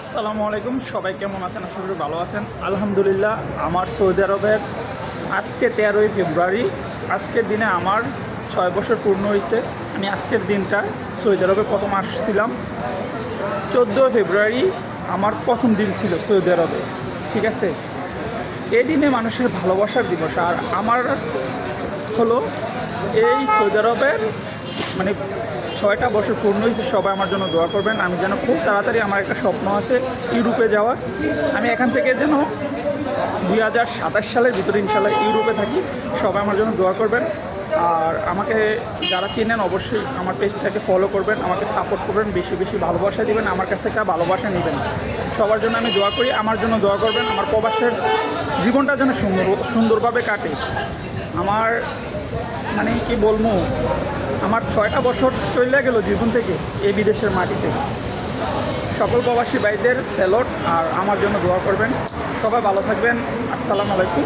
আসসালামু আলাইকুম, সবাই কেমন আছেন? আশা করি ভালো আছেন। আলহামদুলিল্লাহ, আমার সৌদি আরবের আজকে 13ই ফেব্রুয়ারি। আজকের দিনে আমার 6 বছর পূর্ণ হয়েছে। আমি আজকের দিনটা সৌদি আরবে প্রথম আসছিলাম। 14 ফেব্রুয়ারি আমার প্রথম দিন ছিল সৌদি আরবে, ঠিক আছে। এই দিনে মানুষের ভালোবাসার দিবস। আর আমার হলো এই সৌদি আরবের মানে 6টা বছর পূর্ণ হয়েছে। সবাই আমার জন্য দোয়া করবেন। আমি যেন খুব তাড়াতাড়ি, আমার একটা স্বপ্ন আছে ইউরোপে যাওয়ার। আমি এখান থেকে যেন 2027 সালের ভিতরে ইনশাল্লাহ ইউরোপে থাকি। সবাই আমার জন্য দোয়া করবেন। আর আমাকে যারা চিনেন অবশ্যই আমার পেজটাকে ফলো করবেন, আমাকে সাপোর্ট করবেন, বেশি বেশি ভালোবাসা দিবেন, আমার কাছ থেকে ভালোবাসা নেবেন। সবার জন্য আমি দোয়া করি, আমার জন্য দোয়া করবেন। আমার প্রবাসের জীবনটা যেন সুন্দরভাবে কাটে। আমার মানে কি বলবো, আমার 6টা বছর চলে গেল জীবন থেকে এই বিদেশের মাটিতে। সকল প্রবাসী ভাইদের স্যালুট, আর আমার জন্য দোয়া করবেন। সবাই ভালো থাকবেন। আসসালামু আলাইকুম।